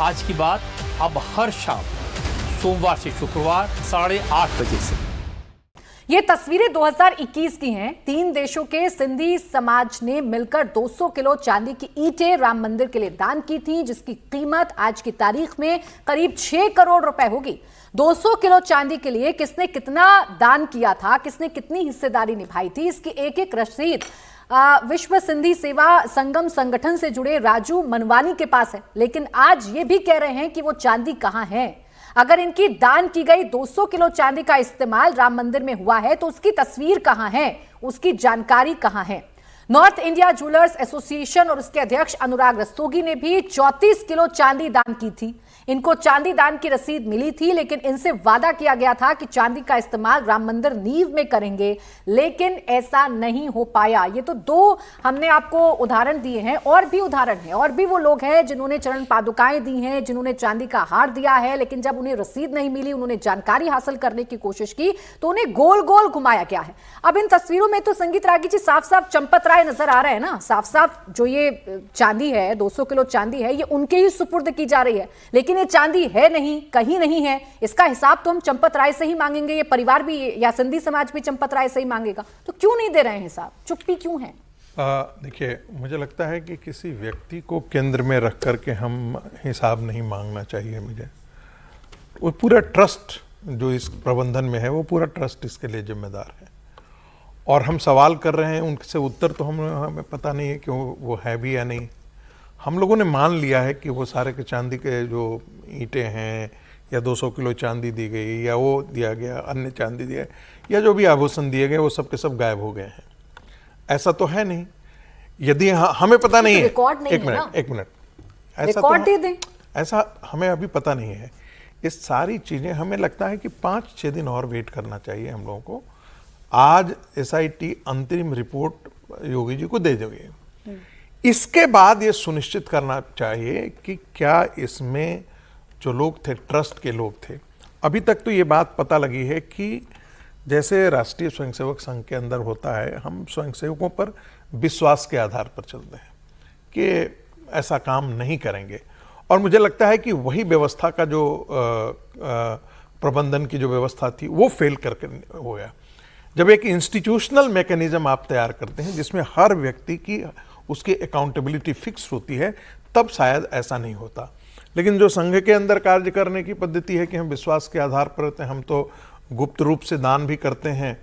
आज की बात अब हर शाम सोमवार से शुक्रवार 8:30 बजे से। ये तस्वीरें 2021 की हैं। 3 देशों के सिंधी समाज ने मिलकर 200 किलो चांदी की ईंटें राम मंदिर के लिए दान की थी, जिसकी कीमत आज की तारीख में करीब 6 करोड़ रुपए होगी। 200 किलो चांदी के लिए किसने कितना दान किया था, किसने कितनी हिस्सेदारी निभाई थी, इसकी एक एक रसीद विश्व सिंधी सेवा संगम संगठन से जुड़े राजू मनवानी के पास है। लेकिन आज ये भी कह रहे हैं कि वो चांदी कहां है। अगर इनकी दान की गई 200 किलो चांदी का इस्तेमाल राम मंदिर में हुआ है तो उसकी तस्वीर कहां है, उसकी जानकारी कहां है। नॉर्थ इंडिया ज्वेलर्स एसोसिएशन और उसके अध्यक्ष अनुराग रस्तोगी ने भी 34 किलो चांदी दान की थी। इनको चांदी दान की रसीद मिली थी, लेकिन इनसे वादा किया गया था कि चांदी का इस्तेमाल राम मंदिर नींव में करेंगे, लेकिन ऐसा नहीं हो पाया। ये तो 2 हमने आपको उदाहरण दिए हैं, और भी उदाहरण हैं, और भी वो लोग हैं जिन्होंने चरण पादुकाएं दी हैं, जिन्होंने चांदी का हार दिया है, लेकिन जब उन्हें रसीद नहीं मिली, उन्होंने जानकारी हासिल करने की कोशिश की तो उन्हें गोल गोल घुमाया गया है। अब इन तस्वीरों में तो संगीत रागी जी साफ साफ चंपत राय नजर आ रहे हैं ना। साफ साफ जो ये चांदी है, 200 किलो चांदी है, ये उनके ही सुपुर्द की जा रही है, लेकिन ये चांदी है नहीं, कहीं नहीं है। इसका हिसाब तो हम चंपत राय से ही मांगेंगे, ये परिवार भी या सिंधी समाज भी चंपत राय से ही मांगेगा। तो क्यों नहीं दे रहे हैं हिसाब, चुप्पी क्यों है? देखिए, मुझे लगता है कि किसी व्यक्ति को केंद्र में रख करके हम हिसाब नहीं मांगना चाहिए। मुझे वो पूरा ट्रस्ट जो इस प्रबंधन में है, वो पूरा ट्रस्ट इसके लिए जिम्मेदार है। और हम सवाल कर रहे हैं, उनसे उत्तर तो हमें पता नहीं है कि वो है भी या नहीं। हम लोगों ने मान लिया है कि वो सारे के चांदी के जो ईंटें हैं, या 200 किलो चांदी दी गई, या वो दिया गया, अन्य चांदी दिया, या जो भी आभूषण दिए गए, वो सब के सब गायब हो गए हैं। ऐसा तो है नहीं। यदि हमें पता नहीं है, एक मिनट, ऐसा रिकॉर्ड दे दें, ऐसा हमें अभी पता नहीं है। ये सारी चीजें हमें लगता है कि 5-6 दिन और वेट करना चाहिए हम लोगों को। आज एसआईटी अंतरिम रिपोर्ट योगी जी को दे देंगे। इसके बाद ये सुनिश्चित करना चाहिए कि क्या इसमें जो लोग थे, ट्रस्ट के लोग थे। अभी तक तो ये बात पता लगी है कि जैसे राष्ट्रीय स्वयंसेवक संघ के अंदर होता है, हम स्वयंसेवकों पर विश्वास के आधार पर चलते हैं कि ऐसा काम नहीं करेंगे। और मुझे लगता है कि वही व्यवस्था का जो प्रबंधन की जो व्यवस्था थी, वो फेल करके हो गया। जब एक इंस्टीट्यूशनल मैकेनिज्म आप तैयार करते हैं जिसमें हर व्यक्ति की उसकी अकाउंटेबिलिटी फिक्स होती है, तब शायद ऐसा नहीं होता। लेकिन जो संघ के अंदर कार्य करने की पद्धति है कि हम विश्वास के आधार पर रहते हैं, हम तो गुप्त रूप से दान भी करते हैं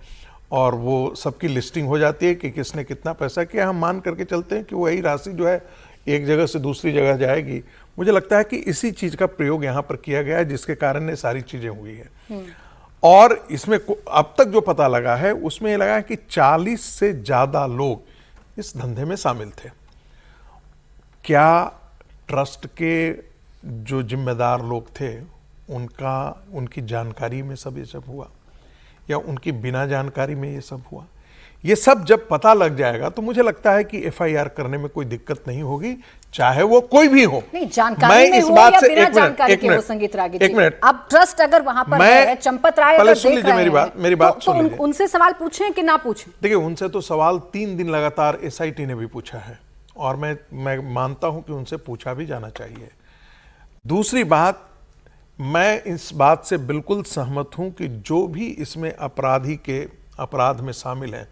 और वो सबकी लिस्टिंग हो जाती है कि किसने कितना पैसा किया। हम मान करके चलते हैं कि वही राशि जो है एक जगह से दूसरी जगह जाएगी। मुझे लगता है कि इसी चीज़ का प्रयोग यहाँ पर किया गया है, जिसके कारण ये सारी चीज़ें हुई है। और इसमें अब तक जो पता लगा है, उसमें ये लगा है कि 40 से ज़्यादा लोग इस धंधे में शामिल थे। क्या ट्रस्ट के जो जिम्मेदार लोग थे, उनकी जानकारी में सब ये सब हुआ, या उनकी बिना जानकारी में ये सब हुआ? ये सब जब पता लग जाएगा तो मुझे लगता है कि एफआईआर करने में कोई दिक्कत नहीं होगी, चाहे वो कोई भी हो। नहीं, जानकारी में हो या बिना जानकारी के हो, संगीत रागी जी। अब ट्रस्ट अगर वहां पर है, चंपत राय अगर देख रहे हैं, मेरी बात सुन लीजिए। उनसे सवाल पूछें कि ना पूछें? देखिए, उनसे तो सवाल 3 दिन लगातार एसआईटी ने भी पूछा है, और मैं मानता हूं कि उनसे पूछा भी जाना चाहिए। दूसरी बात, मैं इस बात से बिल्कुल सहमत हूं कि जो भी इसमें अपराध में शामिल हैं,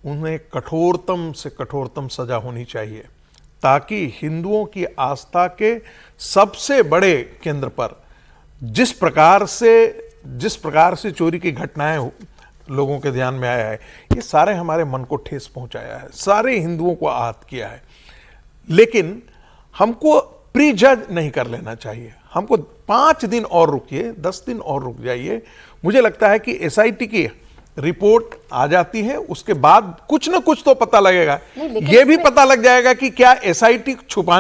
उन्हें कठोरतम से कठोरतम सजा होनी चाहिए, ताकि हिंदुओं की आस्था के सबसे बड़े केंद्र पर जिस प्रकार से चोरी की घटनाएं लोगों के ध्यान में आया है, ये सारे हमारे मन को ठेस पहुंचाया है, सारे हिंदुओं को आहत किया है। लेकिन हमको प्री जज नहीं कर लेना चाहिए। हमको 5 दिन और रुकिए, 10 दिन और रुक जाइए। मुझे लगता है कि एसआईटी की रिपोर्ट आ जाती है, उसके बाद कुछ ना कुछ तो पता लगेगा। यह भी पता लग जाएगा कि क्या एसआईटी छुपा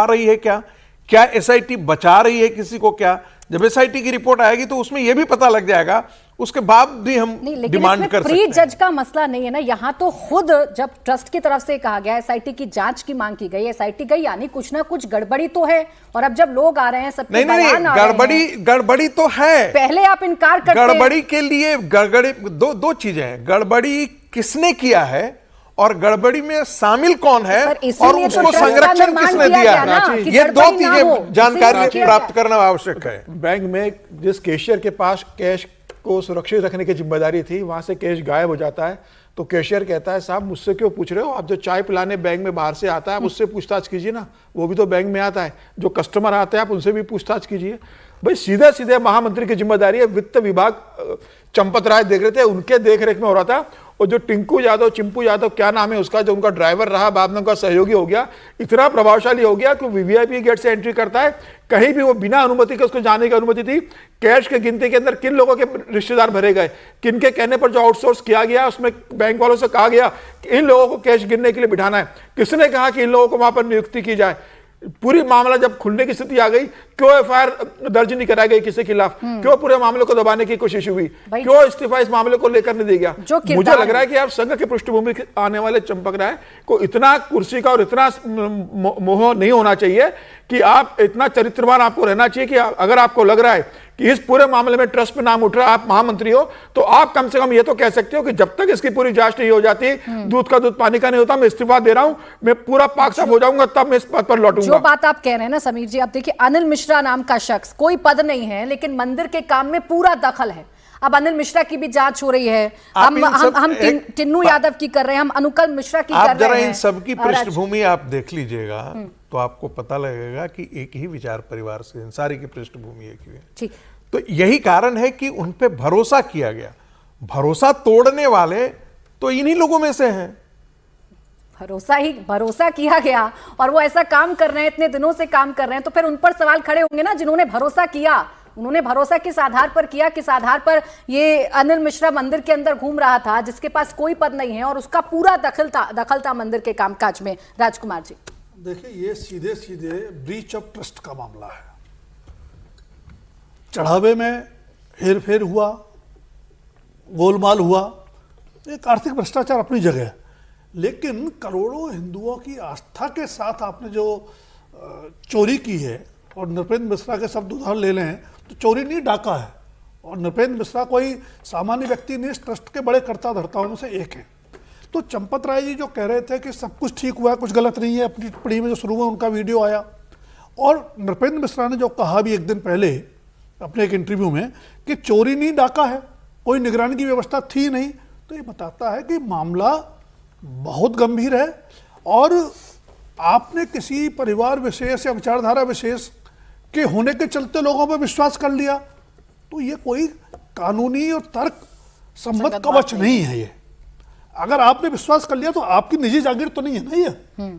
रही है, क्या एसआईटी बचा रही है किसी को। क्या जब एसआईटी की रिपोर्ट आएगी तो उसमें यह भी पता लग जाएगा, उसके बाद भी हम डिमांड कर सकते हैं। प्री जज का मसला नहीं है ना यहाँ तो। खुद जब ट्रस्ट की तरफ से कहा गया, एसआईटी की जांच की मांग की गई, एसआईटी गई, यानी कुछ ना कुछ गड़बड़ी तो है। और अब जब लोग आ रहे हैं, सबके बयान आ रहे हैं, गड़बड़ी तो है। पहले आप इनकार करते हैं। गड़बड़ी के लिए दो चीजें हैं। गड़बड़ी किसने किया है और गड़बड़ी में शामिल कौन है सर, इसीलिए और तो उसको ट्रस्ट का संरक्षण निर्माण किसने किया दिया गया ना, है, कि ये दो गड़बड़ी ना हो। चीजें जानकारी इसीलिए प्राप्त करना आवश्यक है। बैंक में जिस कैशियर के पास कैश को सुरक्षित रखने की जिम्मेदारी थी, वहां से कैश गायब हो जाता है तो कैशियर कहता है साहब मुझसे क्यों पूछ रहे हो, आप जो चाय पिलाने बैंक में बाहर से आता है आप उससे पूछताछ कीजिए ना, वो भी तो बैंक में आता है। जो कस्टमर आते हैं आप उनसे भी पूछताछ कीजिए। भाई सीधे सीधे महामंत्री की जिम्मेदारी है। वित्त विभाग चंपत राय देख रहे थे, उनके देख रेख में हो रहा था। और जो टिंकू यादव, चिंपू यादव क्या नाम है उसका, जो उनका ड्राइवर रहा बाद में उनका सहयोगी हो गया, इतना प्रभावशाली हो गया कि वीवीआईपी गेट से एंट्री करता है, कहीं भी वो बिना अनुमति के उसको जाने की अनुमति थी। कैश के गिनती के अंदर किन लोगों के रिश्तेदार भरे गए, किन के कहने पर जो आउटसोर्स किया गया, उसमें बैंक वालों से कहा गया कि इन लोगों को कैश गिनने के लिए बिठाना है, किसने कहा कि इन लोगों को वहां पर नियुक्ति की जाए। पूरी मामला जब खुलने की स्थिति आ गई, क्यों एफआईआर दर्ज नहीं कराई गई किसी के खिलाफ, क्यों पूरे मामले को दबाने की कोशिश हुई, क्यों इस्तीफा इस मामले को लेकर नहीं दिया गया। मुझे लग रहा है कि आप संघ की पृष्ठभूमि आने वाले चंपक राय को इतना कुर्सी का और इतना मोह नहीं होना चाहिए कि आप इतना चरित्रवान आपको रहना चाहिए कि अगर आपको लग रहा है कि इस पूरे मामले में ट्रस्ट पे नाम उठ रहा है, आप महामंत्री हो, तो आप कम से कम ये तो कह सकते हो कि जब तक इसकी पूरी जांच नहीं हो जाती, दूध का दूध पानी का नहीं होता, मैं इस्तीफा दे रहा हूं, मैं पूरा पाक साफ हो जाऊंगा, तब मैं इस पद पर लौटूंगा। जो बात आप कह रहे हैं ना समीर जी, आप देखिए अनिल मिश्रा नाम का शख्स, कोई पद नहीं है लेकिन मंदिर के काम में पूरा दखल है। अब अनिल मिश्रा की भी जांच हो रही है, हम टिन्नू यादव की कर रहे हैं, हम अनुकल मिश्रा की कर रहे हैं। जरा इन सबकी पृष्ठभूमि आप देख लीजिएगा तो आपको पता लगेगा कि एक ही विचार परिवार से इन सारी की पृष्ठभूमि एक ही है। ठीक, तो यही कारण है कि उन पे भरोसा किया गया। भरोसा तोड़ने वाले तो इन्हीं लोगों में से हैं। भरोसा किया गया और वो ऐसा काम कर रहे हैं, इतने दिनों से काम कर रहे हैं, तो फिर उन पर सवाल खड़े होंगे ना। जिन्होंने भरोसा किया, उन्होंने भरोसा किस आधार पर किया, किस आधार पर ये अनिल मिश्रा मंदिर के अंदर घूम रहा था जिसके पास कोई पद नहीं है और उसका पूरा दखल था मंदिर के कामकाज में। राजकुमार जी देखिए, ये सीधे सीधे ब्रीच ऑफ ट्रस्ट का मामला है। चढ़ावे में हेरफेर हुआ, गोलमाल हुआ, एक आर्थिक भ्रष्टाचार अपनी जगह है, लेकिन करोड़ों हिंदुओं की आस्था के साथ आपने जो चोरी की है, और नृपेंद्र मिश्रा के शब्द उदाहरण ले लें तो चोरी नहीं, डाका है। और नृपेंद्र मिश्रा कोई सामान्य व्यक्ति नहीं, इस ट्रस्ट के बड़े कर्ता धर्ताओं में से एक है। तो चंपत राय जी जो कह रहे थे कि सब कुछ ठीक हुआ है, कुछ गलत नहीं है, अपनी टिप्पणी में जो शुरू में उनका वीडियो आया, और नृपेंद्र मिश्रा ने जो कहा भी एक दिन पहले अपने एक इंटरव्यू में कि चोरी नहीं, डाका है, कोई निगरानी की व्यवस्था थी नहीं, तो ये बताता है कि मामला बहुत गंभीर है। और आपने किसी परिवार विशेष या विचारधारा विशेष के होने के चलते लोगों पर विश्वास कर लिया, तो ये कोई कानूनी और तर्क सम्मत कवच नहीं है। ये अगर आपने विश्वास कर लिया तो आपकी निजी जागीर तो नहीं है ना ये।